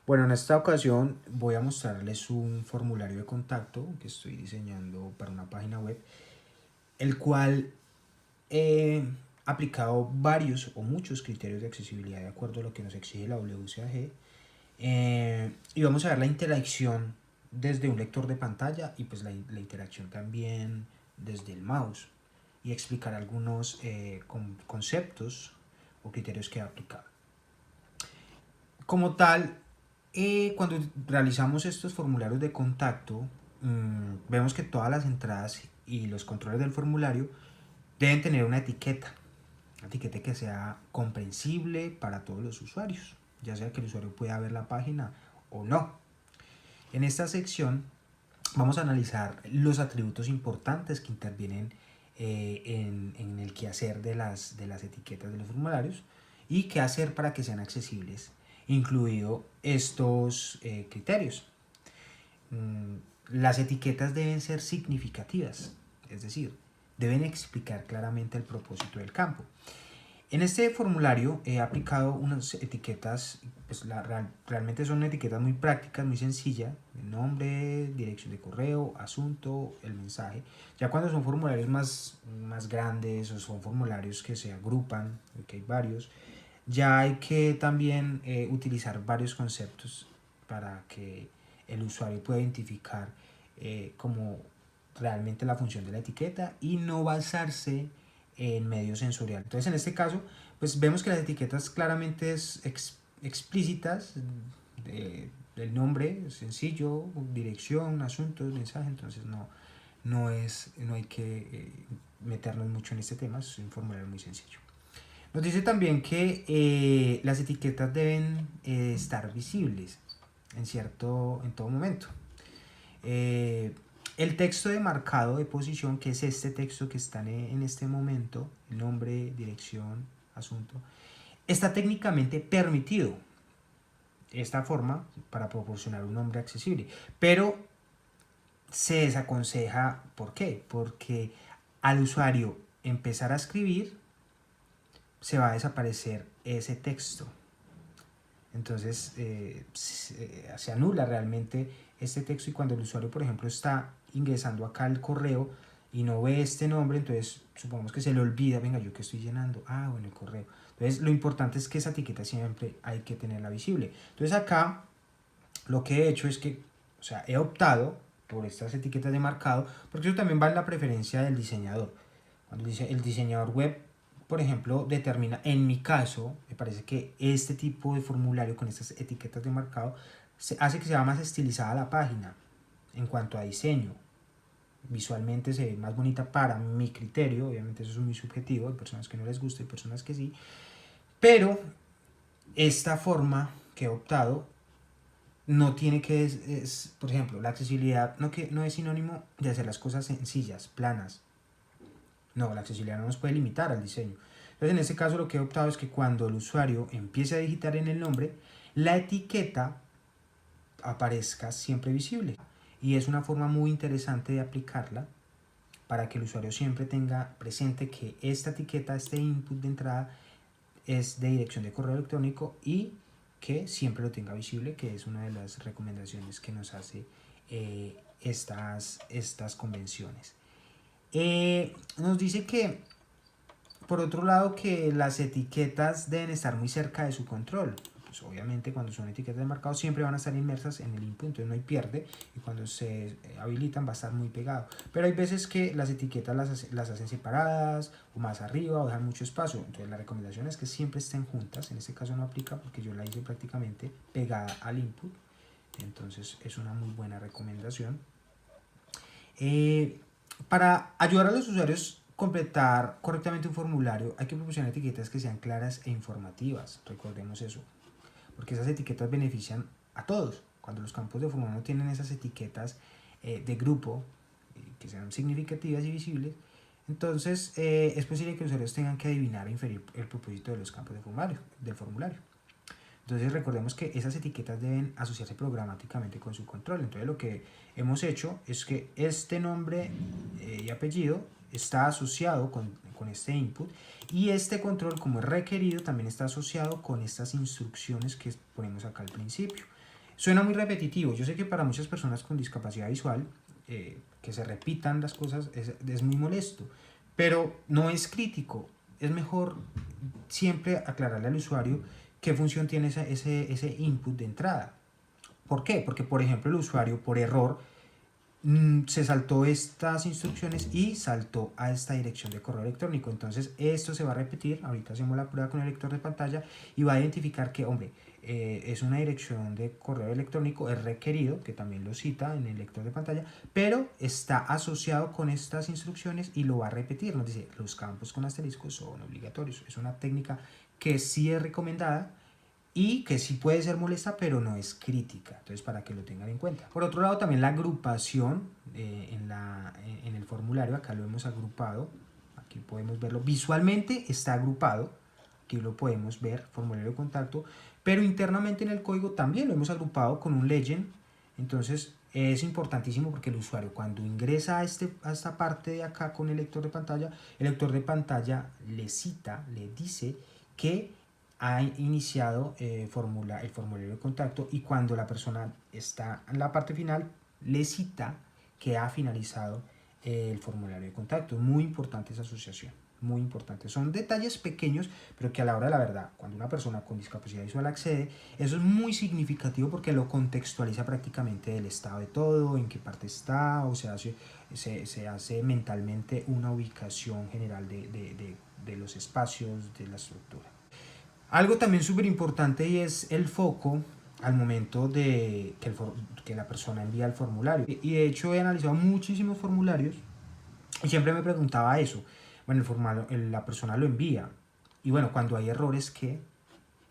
Bueno, en esta ocasión voy a mostrarles un formulario de contacto que estoy diseñando para una página web, el cual he aplicado varios o muchos criterios de accesibilidad de acuerdo a lo que nos exige la WCAG. Y vamos a ver la interacción desde un lector de pantalla y pues la interacción también desde el mouse y explicar algunos conceptos o criterios que he aplicado. Como tal, cuando realizamos estos formularios de contacto, vemos que todas las entradas y los controles del formulario deben tener una etiqueta que sea comprensible para todos los usuarios, ya sea que el usuario pueda ver la página o no. En esta sección vamos a analizar los atributos importantes que intervienen en el quehacer de las etiquetas de los formularios y qué hacer para que sean accesibles, incluido estos criterios. Las etiquetas deben ser significativas, es decir, deben explicar claramente el propósito del campo. En este formulario he aplicado unas etiquetas, pues realmente son etiquetas muy prácticas, muy sencillas, nombre, dirección de correo, asunto, el mensaje. Ya cuando son formularios más grandes o son formularios que se agrupan, que hay varios, ya hay que también utilizar varios conceptos para que el usuario pueda identificar como realmente la función de la etiqueta y no basarse en medio sensorial. Entonces, en este caso, pues vemos que las etiquetas claramente explícitas, del nombre sencillo, dirección, asuntos, mensaje, entonces no hay que meternos mucho en este tema, es un formulario muy sencillo. Nos dice también que las etiquetas deben estar visibles en todo momento. Eh, el texto de marcado de posición, que es este texto que está en este momento, nombre, dirección, asunto, está técnicamente permitido esta forma para proporcionar un nombre accesible, pero se desaconseja. ¿Por qué? Porque al usuario empezar a escribir se va a desaparecer ese texto. Entonces se anula realmente este texto y cuando el usuario, por ejemplo, está ingresando acá el correo y no ve este nombre, entonces supongamos que se le olvida, venga, yo que estoy llenando, bueno, el correo. Entonces lo importante es que esa etiqueta siempre hay que tenerla visible. Entonces acá lo que he hecho es que, o sea, he optado por estas etiquetas de marcado, porque eso también va en la preferencia del diseñador. Cuando dice el diseñador web, por ejemplo, determina, en mi caso, me parece que este tipo de formulario con estas etiquetas de marcado hace que sea más estilizada la página en cuanto a diseño. Visualmente se ve más bonita para mi criterio, obviamente eso es muy subjetivo, hay personas que no les gusta, hay personas que sí, pero esta forma que he optado no tiene que, por ejemplo, la accesibilidad no es sinónimo de hacer las cosas sencillas, planas. No, la accesibilidad no nos puede limitar al diseño. Entonces, en este caso lo que he optado es que cuando el usuario empiece a digitar en el nombre, la etiqueta aparezca siempre visible. Y es una forma muy interesante de aplicarla para que el usuario siempre tenga presente que esta etiqueta, este input de entrada, es de dirección de correo electrónico y que siempre lo tenga visible, que es una de las recomendaciones que nos hace estas convenciones. Nos dice que, por otro lado, que las etiquetas deben estar muy cerca de su control. Pues obviamente cuando son etiquetas de marcado siempre van a estar inmersas en el input, entonces no hay pierde, y cuando se habilitan va a estar muy pegado. Pero hay veces que las etiquetas las hacen separadas o más arriba o dejan mucho espacio, entonces la recomendación es que siempre estén juntas. En este caso no aplica porque yo la hice prácticamente pegada al input, entonces es una muy buena recomendación. Para ayudar a los usuarios a completar correctamente un formulario, hay que proporcionar etiquetas que sean claras e informativas. Recordemos eso, porque esas etiquetas benefician a todos. Cuando los campos de formulario no tienen esas etiquetas de grupo que sean significativas y visibles, entonces es posible que los usuarios tengan que adivinar e inferir el propósito de los campos del formulario. Entonces recordemos que esas etiquetas deben asociarse programáticamente con su control. Entonces lo que hemos hecho es que este nombre y apellido está asociado con este input y este control, como es requerido, también está asociado con estas instrucciones que ponemos acá al principio. Suena muy repetitivo. Yo sé que para muchas personas con discapacidad visual, que se repitan las cosas es muy molesto, pero no es crítico. Es mejor siempre aclararle al usuario qué función tiene ese input de entrada. ¿Por qué? Porque, por ejemplo, el usuario por error se saltó estas instrucciones y saltó a esta dirección de correo electrónico. Entonces esto se va a repetir. Ahorita hacemos la prueba con el lector de pantalla y va a identificar que, hombre, es una dirección de correo electrónico, es requerido, que también lo cita en el lector de pantalla, pero está asociado con estas instrucciones y lo va a repetir. Nos dice, los campos con asterisco son obligatorios. Es una técnica que sí es recomendada y que sí puede ser molesta, pero no es crítica. Entonces, para que lo tengan en cuenta. Por otro lado, también la agrupación en el formulario, acá lo hemos agrupado, aquí podemos verlo, visualmente está agrupado, aquí lo podemos ver, formulario de contacto, pero internamente en el código también lo hemos agrupado con un legend. Entonces, es importantísimo porque el usuario cuando ingresa a esta parte de acá con el lector de pantalla le cita, le dice que ha iniciado el formulario de contacto, y cuando la persona está en la parte final le cita que ha finalizado el formulario de contacto. Muy importante esa asociación, muy importante. Son detalles pequeños, pero que a la hora de la verdad, cuando una persona con discapacidad visual accede, eso es muy significativo porque lo contextualiza prácticamente del estado de todo, en qué parte está, o se hace mentalmente una ubicación general de los espacios, de la estructura. Algo también súper importante y es el foco al momento de que la persona envía el formulario. Y de hecho he analizado muchísimos formularios y siempre me preguntaba eso. Bueno, la persona lo envía. Y bueno, cuando hay errores, ¿qué?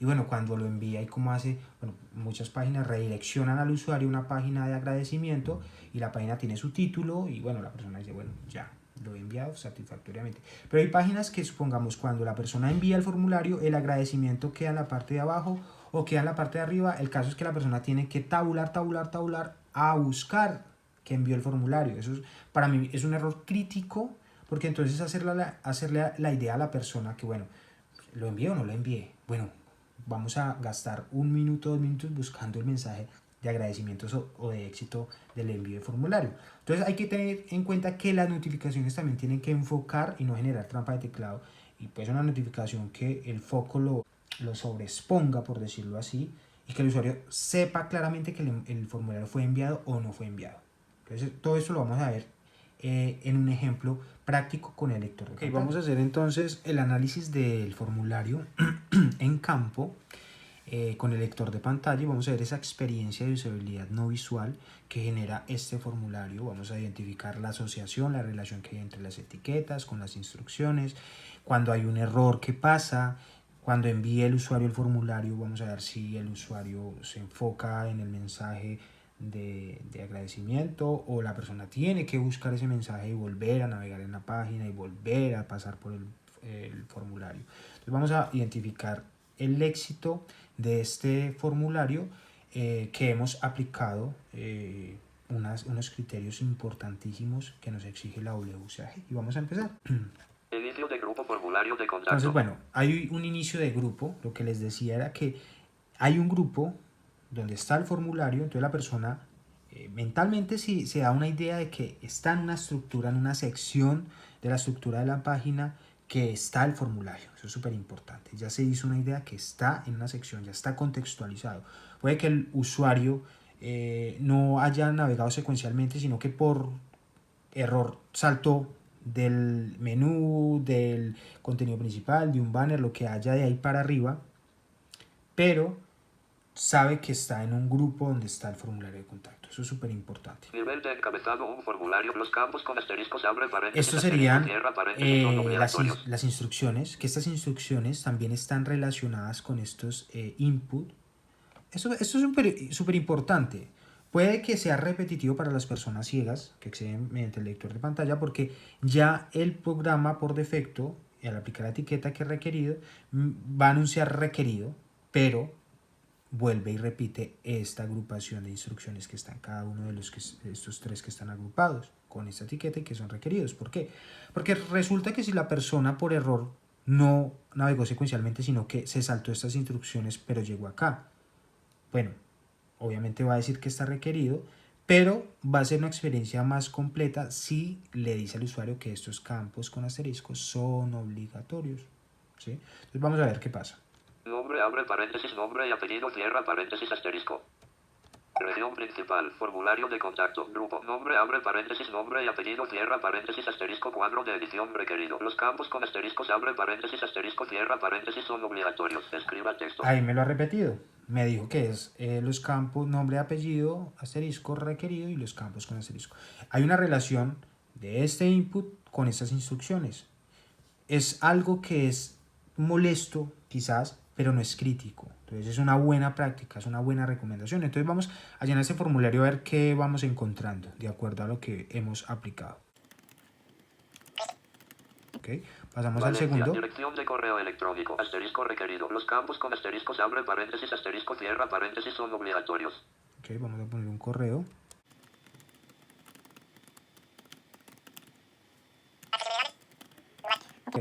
Y bueno, cuando lo envía y cómo hace, bueno, muchas páginas redireccionan al usuario a una página de agradecimiento y la página tiene su título y bueno, la persona dice, bueno, ya, lo he enviado satisfactoriamente. Pero hay páginas que, supongamos, cuando la persona envía el formulario, el agradecimiento queda en la parte de abajo o queda en la parte de arriba. El caso es que la persona tiene que tabular a buscar que envió el formulario. Eso para mí es un error crítico, porque entonces hacerle la idea a la persona que, bueno, ¿lo envié o no lo envié? Bueno, vamos a gastar 1 minuto, 2 minutos buscando el mensaje de agradecimientos o de éxito del envío de formulario. Entonces hay que tener en cuenta que las notificaciones también tienen que enfocar y no generar trampa de teclado. Y pues una notificación que el foco lo sobreexponga, por decirlo así, y que el usuario sepa claramente que el formulario fue enviado o no fue enviado. Entonces todo esto lo vamos a ver en un ejemplo práctico con el lector de pantalla. Vamos a hacer entonces el análisis del formulario en campo con el lector de pantalla y vamos a ver esa experiencia de usabilidad no visual que genera este formulario. Vamos a identificar la asociación, la relación que hay entre las etiquetas con las instrucciones, cuando hay un error que pasa, cuando envíe el usuario el formulario, vamos a ver si el usuario se enfoca en el mensaje de agradecimiento o la persona tiene que buscar ese mensaje y volver a navegar en la página y volver a pasar por el formulario. Entonces vamos a identificar el éxito de este formulario que hemos aplicado unos criterios importantísimos que nos exige la WCAG y vamos a empezar. Inicio de grupo, formulario de contacto. Entonces, bueno, hay un inicio de grupo. Lo que les decía era que hay un grupo donde está el formulario, entonces la persona mentalmente si se da una idea de que está en una estructura, en una sección de la estructura de la página que está el formulario. Eso es súper importante. Ya se hizo una idea que está en una sección, ya está contextualizado. Puede que el usuario no haya navegado secuencialmente, sino que por error saltó del menú, del contenido principal, de un banner, lo que haya de ahí para arriba, pero sabe que está en un grupo donde está el formulario de contacto. Eso es súper importante. Nivel de encabezado, un formulario, los campos con asteriscos, abre paréntesis, Estos serían las instrucciones, que estas instrucciones también están relacionadas con estos input. Esto es súper importante. Puede que sea repetitivo para las personas ciegas que acceden mediante el lector de pantalla, porque ya el programa por defecto, al aplicar la etiqueta que es requerido, va a anunciar requerido, pero vuelve y repite esta agrupación de instrucciones que están cada uno de estos tres que están agrupados con esta etiqueta y que son requeridos. ¿Por qué? Porque resulta que si la persona por error no navegó secuencialmente, sino que se saltó estas instrucciones pero llegó acá, bueno, obviamente va a decir que está requerido, pero va a ser una experiencia más completa si le dice al usuario que estos campos con asteriscos son obligatorios, ¿sí? Entonces vamos a ver qué pasa. Nombre, abre paréntesis, nombre y apellido, cierra paréntesis, asterisco. Región principal, formulario de contacto, grupo, nombre, abre paréntesis, nombre y apellido, cierra paréntesis, asterisco, cuadro de edición requerido. Los campos con asteriscos, abre paréntesis, asterisco, cierra paréntesis, son obligatorios. Escriba texto. Ahí me lo ha repetido. Me dijo que es los campos nombre, apellido, asterisco, requerido y los campos con asterisco. Hay una relación de este input con estas instrucciones. Es algo que es molesto quizás, pero no es crítico. Entonces es una buena práctica, es una buena recomendación. Entonces vamos a llenar este formulario a ver qué vamos encontrando de acuerdo a lo que hemos aplicado. Ok, pasamos Valencia, al segundo. dirección de correo electrónico, asterisco requerido. Los campos con asteriscos, abre paréntesis, asterisco, cierra paréntesis, son obligatorios. Ok, vamos a poner un correo. Ok,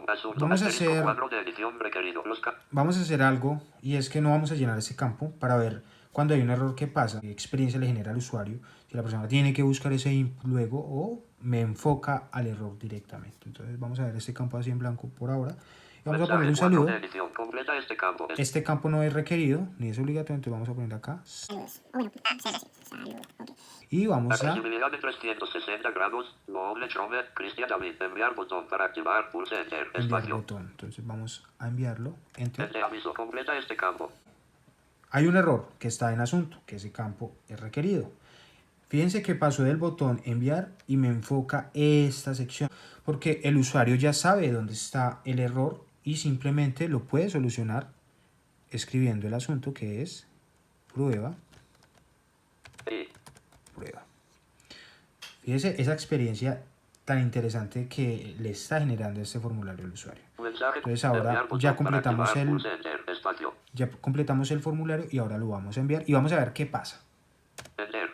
Asunto, vamos a asterisco, hacer... cuadro de edición requerido. Vamos a hacer algo y es que no vamos a llenar ese campo para ver cuando hay un error qué pasa, qué experiencia le genera al usuario, si la persona tiene que buscar ese input luego o me enfoca al error directamente. Entonces vamos a ver este campo así en blanco por ahora. Y vamos a poner un saludo. Completa este campo. Este campo no es requerido ni es obligatorio, entonces vamos a poner acá. Y vamos a... Accesibilidad de 360 grados, doble trome, Cristian David, enviar botón para activar, pulse enter, enviar espacio. botón. Entonces vamos a enviarlo, enter. Enter aviso, completa este campo. Hay un error que está en asunto, que ese campo es requerido. Fíjense que pasó del botón enviar y me enfoca esta sección, porque el usuario ya sabe dónde está el error y simplemente lo puede solucionar escribiendo el asunto que es prueba. Prueba. Fíjense esa experiencia tan interesante que le está generando este formulario al usuario. Entonces ahora ya completamos el formulario y ahora lo vamos a enviar y vamos a ver qué pasa.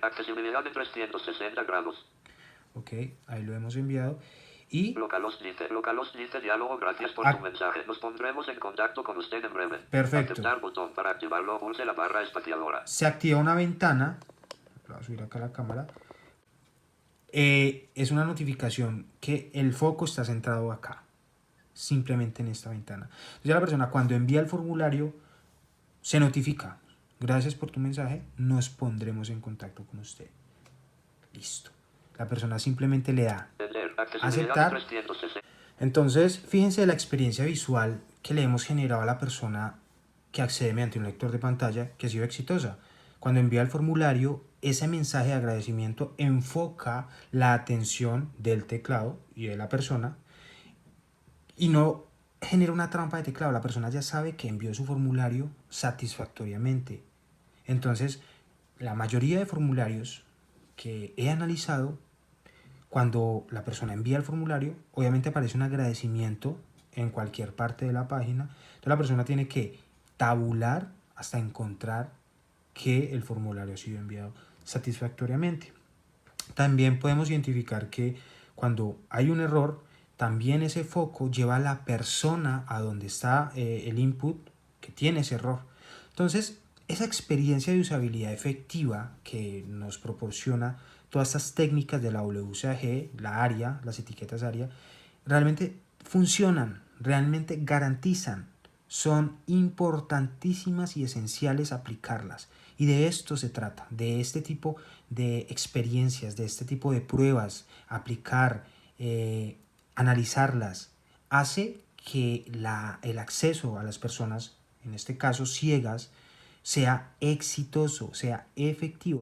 Accesibilidad de 360 grados. Ok, ahí lo hemos enviado. Y Localhost dice diálogo, gracias por tu mensaje. Nos pondremos en contacto con usted en breve. Perfecto. Aceptar botón para activarlo, pulse la barra espaciadora. Se activa una ventana. Voy a subir acá la cámara. Es una notificación que el foco está centrado acá. Simplemente en esta ventana. Entonces la persona cuando envía el formulario se notifica. Gracias por tu mensaje, nos pondremos en contacto con usted. Listo. La persona simplemente le da aceptar. Entonces, fíjense la experiencia visual que le hemos generado a la persona que accede mediante un lector de pantalla que ha sido exitosa. Cuando envía el formulario, ese mensaje de agradecimiento enfoca la atención del teclado y de la persona y no genera una trampa de teclado. La persona ya sabe que envió su formulario satisfactoriamente. Entonces, la mayoría de formularios que he analizado, cuando la persona envía el formulario, obviamente aparece un agradecimiento en cualquier parte de la página. Entonces la persona tiene que tabular hasta encontrar que el formulario ha sido enviado satisfactoriamente. También podemos identificar que cuando hay un error, también ese foco lleva a la persona a donde está el input que tiene ese error. Entonces, esa experiencia de usabilidad efectiva que nos proporciona todas estas técnicas de la WCAG, la ARIA, las etiquetas ARIA, realmente funcionan, realmente garantizan, son importantísimas y esenciales aplicarlas. Y de esto se trata, de este tipo de experiencias, de este tipo de pruebas, aplicar, analizarlas, hace que el acceso a las personas, en este caso ciegas, sea exitoso, sea efectivo.